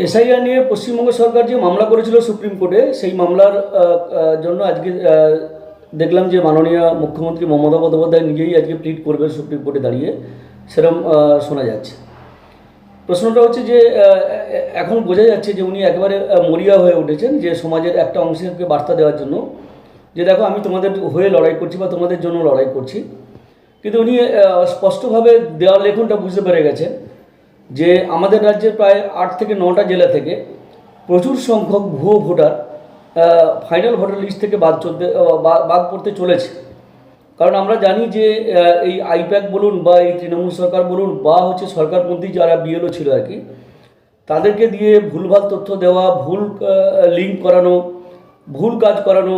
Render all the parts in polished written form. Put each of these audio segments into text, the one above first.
SIR নিয়ে পশ্চিমবঙ্গ সরকার যে মামলা করেছিল সুপ্রিম কোর্টে, সেই মামলার জন্য আজকে দেখলাম যে মাননীয় মুখ্যমন্ত্রী মমতা বন্দ্যোপাধ্যায় নিজেই আজকে প্লিড করবেন সুপ্রিম কোর্টে দাঁড়িয়ে, সেরকম শোনা যাচ্ছে। প্রশ্নটা হচ্ছে যে এখন বোঝা যাচ্ছে যে উনি একেবারে মরিয়া হয়ে উঠেছেন, যে সমাজের একটা অংশকে বার্তা দেওয়ার জন্য, যে দেখো আমি তোমাদের হয়ে লড়াই করছি বা তোমাদের জন্য লড়াই করছি। কিন্তু উনি স্পষ্টভাবে দেওয়ার লেখনটা বুঝতে পেরে গেছেন যে আমাদের রাজ্যের প্রায় 8 থেকে 9টা জেলা থেকে প্রচুর সংখ্যক ভুয়ো ভোটার ফাইনাল ভোটার লিস্ট থেকে বাদ পড়তে চলেছে। কারণ আমরা জানি যে এই আইপ্যাক বলুন বা এই তৃণমূল সরকার বলুন বা হচ্ছে সরকারপন্থী যারা বিএলও ছিল আর কি, তাদেরকে দিয়ে ভুলভাল তথ্য দেওয়া, ভুল লিঙ্ক করানো, ভুল কাজ করানো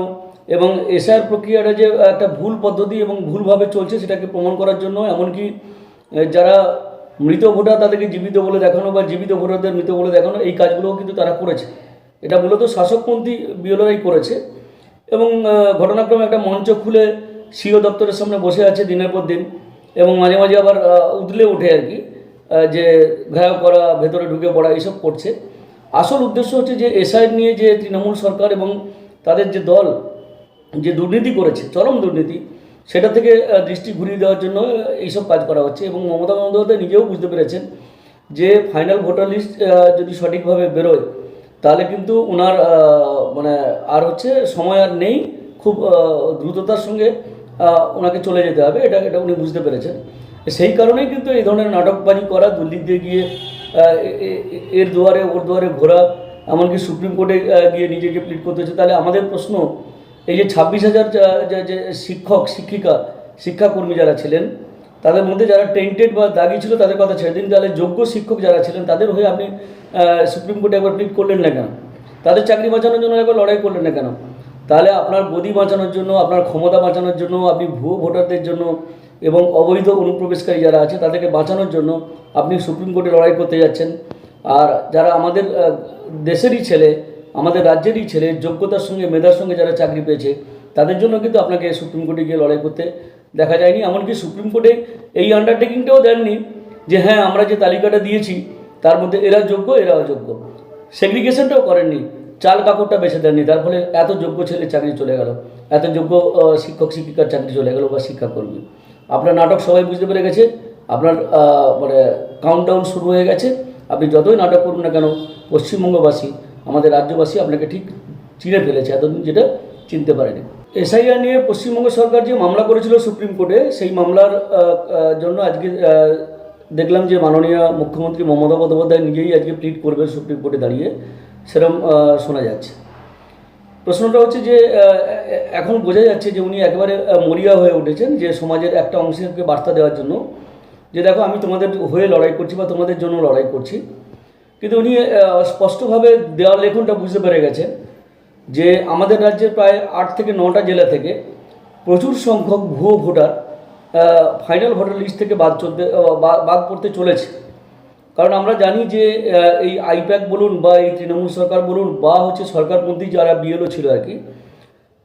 এবং এসআইআর প্রক্রিয়াটা যে একটা ভুল পদ্ধতি এবং ভুলভাবে চলছে সেটাকে প্রমাণ করার জন্য, এমনকি যারা মৃত ভোটার তাদেরকে জীবিত বলে দেখানো বা জীবিত ভোটারদের মৃত বলে দেখানো, এই কাজগুলোও কিন্তু তারা করেছে। এটা মূলত শাসকপন্থী বিএলওরাই করেছে। এবং ঘটনাক্রমে একটা মঞ্চ খুলে সিও দপ্তরের সামনে বসে আছে দিনের পর দিন, এবং মাঝে মাঝে আবার উদলে ওঠে আর কি, যে ঘায়ো করা, ভেতরে ঢুকে পড়া, এইসব করছে। আসল উদ্দেশ্য হচ্ছে যে এসআইআর নিয়ে যে তৃণমূল সরকার এবং তাদের যে দল যে দুর্নীতি করেছে, চরম দুর্নীতি, সেটা থেকে দৃষ্টি ঘুরিয়ে দেওয়ার জন্য এইসব কাজ করা হচ্ছে। এবং মমতা বন্দ্যোপাধ্যায় নিজেও বুঝতে পেরেছেন যে ফাইনাল ভোটার লিস্ট যদি সঠিকভাবে বেরোয় তাহলে কিন্তু ওনার মানে আর হচ্ছে সময় আর নেই, খুব দ্রুততার সঙ্গে ওনাকে চলে যেতে হবে, এটা উনি বুঝতে পেরেছেন। সেই কারণেই কিন্তু এই ধরনের নাটকবাজি করা, দিল্লিতে গিয়ে এর দুয়ারে ওর দুয়ারে ঘোরা, এমনকি সুপ্রিম কোর্টে গিয়ে নিজেকে প্লিড করতে হচ্ছে। তাহলে আমাদের প্রশ্ন, এই যে 26,000 যে শিক্ষক শিক্ষিকা শিক্ষাকর্মী যারা ছিলেন, তাদের মধ্যে যারা টেন্টেড বা দাগি ছিল তাদের কথা ছেড়ে দিন, তাহলে যোগ্য শিক্ষক যারা ছিলেন তাদের হয়ে আপনি সুপ্রিম কোর্টে একবার প্লিড করলেন না কেন? তাদের চাকরি বাঁচানোর জন্য একবার লড়াই করলেন না কেন? তাহলে আপনার গদি বাঁচানোর জন্য, আপনার ক্ষমতা বাঁচানোর জন্য, আপনি ভুয়ো ভোটারদের জন্য এবং অবৈধ অনুপ্রবেশকারী যারা আছে তাদেরকে বাঁচানোর জন্য আপনি সুপ্রিম কোর্টে লড়াই করতে যাচ্ছেন। আর যারা আমাদের দেশেরই ছেলে, আমাদের রাজ্যেরই ছেলে, যোগ্যতার সঙ্গে মেধার সঙ্গে যারা চাকরি পেয়েছে, তাদের জন্য কিন্তু আপনাকে সুপ্রিম কোর্টে গিয়ে লড়াই করতে দেখা যায়নি। এমনকি সুপ্রিম কোর্টে এই আন্ডারটেকিংটাও দেননি যে হ্যাঁ আমরা যে তালিকাটা দিয়েছি তার মধ্যে এরা যোগ্য এরা অযোগ্য, সেগ্রিগেশনটাও করেননি, চাল কাপড়টা বেছে দেননি। তার ফলে এত যোগ্য ছেলে চাকরি চলে গেল, এত যোগ্য শিক্ষক শিক্ষিকার চাকরি চলে গেল বা শিক্ষাকর্মী। আপনার নাটক সবাই বুঝতে পেরে গেছে, আপনার মানে কাউন্টডাউন শুরু হয়ে গেছে। আপনি যতই নাটক করুন না কেন, পশ্চিমবঙ্গবাসী, আমাদের রাজ্যবাসী আপনাকে ঠিক চিনে ফেলেছে, এতদিন যেটা চিনতে পারেনি। এসআইআর নিয়ে পশ্চিমবঙ্গ সরকার যে মামলা করেছিল সুপ্রিম কোর্টে, সেই মামলার জন্য আজকে দেখলাম যে মাননীয় মুখ্যমন্ত্রী মমতা বন্দ্যোপাধ্যায় নিজেই আজকে প্লিড করবেন সুপ্রিম কোর্টে দাঁড়িয়ে, সেরকম শোনা যাচ্ছে। প্রশ্নটা হচ্ছে যে এখন বোঝা যাচ্ছে যে উনি একেবারে মরিয়া হয়ে উঠেছেন, যে সমাজের একটা অংশকে বার্তা দেওয়ার জন্য, যে দেখো আমি তোমাদের হয়ে লড়াই করছি বা তোমাদের জন্য লড়াই করছি। কিন্তু উনি স্পষ্টভাবে দেওয়ার লেখনটা বুঝতে পেরে গেছেন যে আমাদের রাজ্যের প্রায় 8 থেকে 9টা জেলা থেকে প্রচুর সংখ্যক ভুয়ো ভোটার ফাইনাল ভোটার লিস্ট থেকে বাদ পড়তে চলেছে। কারণ আমরা জানি যে এই আইপ্যাক বলুন বা এই তৃণমূল সরকার বলুন বা হচ্ছে সরকারপন্থী যারা বিএলও ছিল আর কি,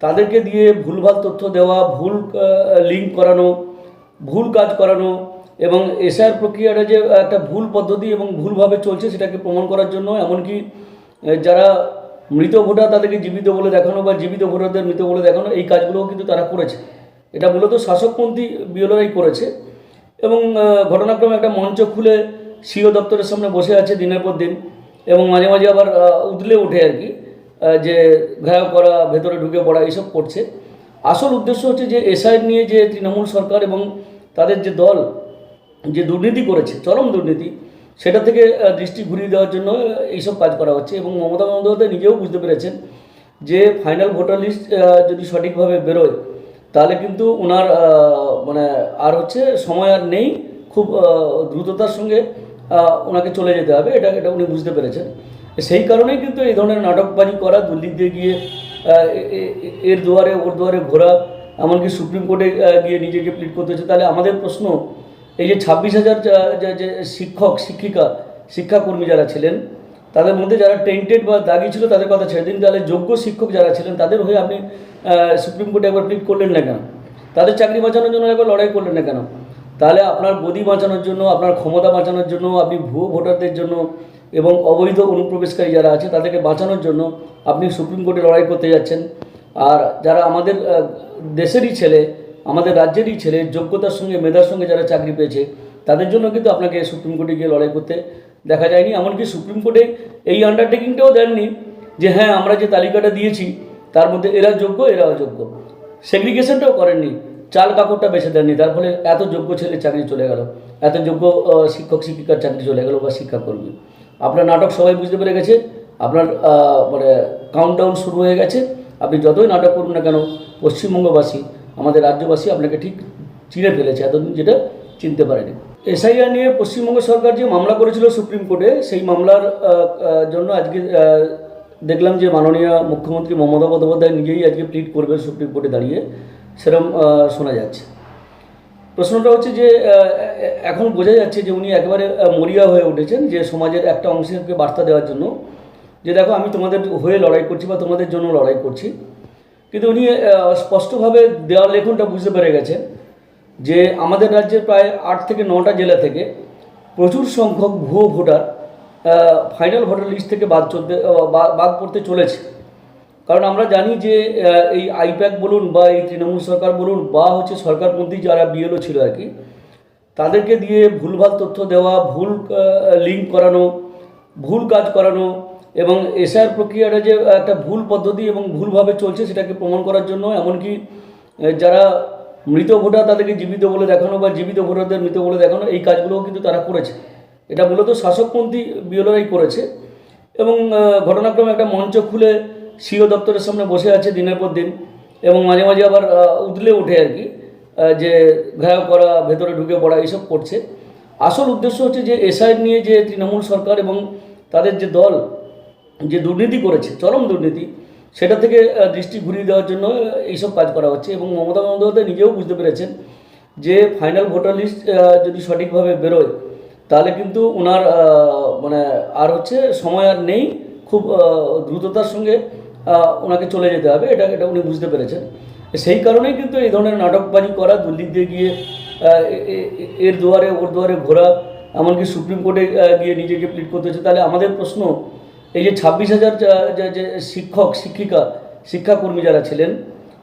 তাদেরকে দিয়ে ভুলভাল তথ্য দেওয়া, ভুল লিঙ্ক করানো, ভুল কাজ করানো এবং এসআইআর প্রক্রিয়াটা যে একটা ভুল পদ্ধতি এবং ভুলভাবে চলছে সেটাকে প্রমাণ করার জন্য, এমনকি যারা মৃত ভোটার তাদেরকে জীবিত বলে দেখানো বা জীবিত ভোটারদের মৃত বলে দেখানো, এই কাজগুলোও কিন্তু তারা করেছে। এটা মূলত শাসকপন্থী বিএলওরাই করেছে। এবং ঘটনাক্রমে একটা মঞ্চ খুলে সিও দপ্তরের সামনে বসে আছে দিনের পর দিন, এবং মাঝে মাঝে আবার উদলে ওঠে আর কি, যে ঘায়ো করা, ভেতরে ঢুকে পড়া, এইসব করছে। আসল উদ্দেশ্য হচ্ছে যে এসআইআর নিয়ে যে তৃণমূল সরকার এবং তাদের যে দল যে দুর্নীতি করেছে, চরম দুর্নীতি, সেটা থেকে দৃষ্টি ঘুরিয়ে দেওয়ার জন্য এইসব কাজ করা হচ্ছে। এবং মমতা বন্দ্যোপাধ্যায় নিজেও বুঝতে পেরেছেন যে ফাইনাল ভোটার লিস্ট যদি সঠিকভাবে বেরোয় তাহলে কিন্তু ওনার মানে আর হচ্ছে সময় আর নেই, খুব দ্রুততার সঙ্গে ওনাকে চলে যেতে হবে, এটা উনি বুঝতে পেরেছেন। সেই কারণেই কিন্তু এই ধরনের নাটকবাজি করা, দিল্লিতে গিয়ে এর দুয়ারে ওর দুয়ারে ঘোরা, এমনকি সুপ্রিম কোর্টে গিয়ে নিজেকে প্লিড করতে হচ্ছে। তাহলে আমাদের প্রশ্ন, এই যে 26,000 যে শিক্ষক শিক্ষিকা শিক্ষাকর্মী যারা ছিলেন, তাদের মধ্যে যারা টেন্টেড বা দাগি ছিল তাদের কথা ছেড়ে দিন, তাহলে যোগ্য শিক্ষক যারা ছিলেন তাদের হয়ে আপনি সুপ্রিম কোর্টে একবার প্লিড করলেন না কেন? তাদের চাকরি বাঁচানোর জন্য একবার লড়াই করলেন না কেন? তাহলে আপনার গদি বাঁচানোর জন্য, আপনার ক্ষমতা বাঁচানোর জন্য, আপনি ভুয়ো ভোটারদের জন্য এবং অবৈধ অনুপ্রবেশকারী যারা আছে তাদেরকে বাঁচানোর জন্য আপনি সুপ্রিম কোর্টে লড়াই করতে যাচ্ছেন। আর যারা আমাদের দেশেরই ছেলে, আমাদের রাজ্যেরই ছেলে, যোগ্যতার সঙ্গে মেধার সঙ্গে যারা চাকরি পেয়েছে তাদের জন্য কিন্তু আপনাকে সুপ্রিম কোর্টে গিয়ে লড়াই করতে দেখা যায়নি। এমনকি সুপ্রিম কোর্টে এই আন্ডারটেকিংটাও দেননি যে হ্যাঁ আমরা যে তালিকাটা দিয়েছি তার মধ্যে এরা যোগ্য এরা অযোগ্য। সেগ্রিগেশনটাও করেননি, চাল কাপড়টা বেছে দেননি। তার ফলে এত যোগ্য ছেলে চাকরি চলে গেল, এত যোগ্য শিক্ষক শিক্ষিকার চাকরি চলে গেল বা শিক্ষাকর্মী। আপনার নাটক সবাই বুঝতে পেরে গেছে, আপনার মানে কাউন্টডাউন শুরু হয়ে গেছে। আপনি যতই নাটক করুন না কেন, পশ্চিমবঙ্গবাসী, আমাদের রাজ্যবাসী আপনাকে ঠিক চিনে ফেলেছে, এতদিন যেটা চিনতে পারেনি। এসআইআর নিয়ে পশ্চিমবঙ্গ সরকার যে মামলা করেছিল সুপ্রিম কোর্টে, সেই মামলার জন্য আজকে দেখলাম যে মাননীয় মুখ্যমন্ত্রী মমতা বন্দ্যোপাধ্যায় নিজেই আজকে প্লিড করবেন সুপ্রিম কোর্টে দাঁড়িয়ে, সেরকম শোনা যাচ্ছে। প্রশ্নটা হচ্ছে যে এখন বোঝা যাচ্ছে যে উনি একেবারে মরিয়া হয়ে উঠেছেন, যে সমাজের একটা অংশকে বার্তা দেওয়ার জন্য যে দেখো আমি তোমাদের হয়ে লড়াই করছি বা তোমাদের জন্য লড়াই করছি। কিন্তু উনি স্পষ্টভাবে দেওয়ার লেখনটা বুঝতে পেরে গেছেন যে আমাদের রাজ্যের প্রায় 8 থেকে 9টা জেলা থেকে প্রচুর সংখ্যক ভুয়ো ভোটার ফাইনাল ভোটার লিস্ট থেকে বাদ পড়তে চলেছে। কারণ আমরা জানি যে এই আইপ্যাক বলুন বা এই তৃণমূল সরকার বলুন বা হচ্ছে সরকারপন্থী যারা বিএলও ছিল আর কি, তাদেরকে দিয়ে ভুলভাল তথ্য দেওয়া, ভুল লিঙ্ক করানো, ভুল কাজ করানো এবং এসআইআর প্রক্রিয়াটা যে একটা ভুল পদ্ধতি এবং ভুলভাবে চলছে সেটাকে প্রমাণ করার জন্য এমনকি যারা মৃত ভোটার তাদেরকে জীবিত বলে দেখানো বা জীবিত ভোটারদের মৃত বলে দেখানো, এই কাজগুলোও কিন্তু তারা করেছে। এটা মূলত শাসকপন্থী বিএলওরাই করেছে। এবং ঘটনাক্রমে একটা মঞ্চ খুলে সিও দপ্তরের সামনে বসে আছে দিনের পর দিন এবং মাঝে মাঝে আবার উদলে ওঠে আর কি, যে ঘায়ক করা, ভেতরে ঢুকে পড়া, এইসব করছে। আসল উদ্দেশ্য হচ্ছে যে এসআইআর নিয়ে যে তৃণমূল সরকার এবং তাদের যে দল যে দুর্নীতি করেছে, চরম দুর্নীতি, সেটা থেকে দৃষ্টি ঘুরিয়ে দেওয়ার জন্য এইসব কাজ করা হচ্ছে। এবং মমতা বন্দ্যোপাধ্যায় নিজেও বুঝতে পেরেছেন যে ফাইনাল ভোটার লিস্ট যদি সঠিকভাবে বেরোয় তাহলে কিন্তু ওনার মানে আর হচ্ছে সময় আর নেই, খুব দ্রুততার সঙ্গে ওনাকে চলে যেতে হবে, এটা উনি বুঝতে পেরেছেন। সেই কারণেই কিন্তু এই ধরনের নাটকবাজি করা, দিল্লি দিয়ে গিয়ে এর দুয়ারে ওর দুয়ারে ঘোরা, এমনকি সুপ্রিম কোর্টে গিয়ে নিজেকে প্লিড করতে হচ্ছে। তাহলে আমাদের প্রশ্ন, এই যে 26,000 যে শিক্ষক শিক্ষিকা শিক্ষাকর্মী যারা ছিলেন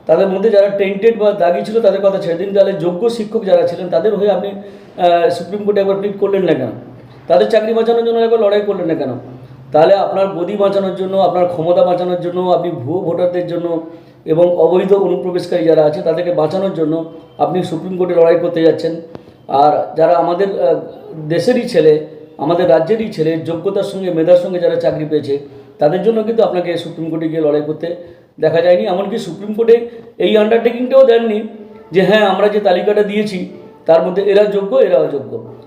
তাদের মধ্যে যারা টেন্টেড বা দাগি ছিল তাদের কথা ছেড়ে দিন, তাহলে যোগ্য শিক্ষক যারা ছিলেন তাদের হয়ে আপনি সুপ্রিম কোর্টে একবার প্লিড করলেন না কেন? তাদের চাকরি বাঁচানোর জন্য একবার লড়াই করলেন না কেন? তাহলে আপনার গদি বাঁচানোর জন্য, আপনার ক্ষমতা বাঁচানোর জন্য, আপনি ভুয়ো ভোটারদের জন্য এবং অবৈধ অনুপ্রবেশকারী যারা আছে তাদেরকে বাঁচানোর জন্য আপনি সুপ্রিম কোর্টে লড়াই করতে যাচ্ছেন। আর যারা আমাদের দেশেরই ছেলে, আমাদের রাজ্যেরই ছেলে, যোগ্যতার সঙ্গে মেধার সঙ্গে যারা চাকরি পেয়েছে তাদের জন্য কিন্তু আপনাকে সুপ্রিম কোর্টে গিয়ে লড়াই করতে দেখা যায়নি। এমনকি সুপ্রিম কোর্টে এই আন্ডারটেকিংটাও দেননি যে হ্যাঁ আমরা যে তালিকাটা দিয়েছি তার মধ্যে এরা যোগ্য এরা অযোগ্য।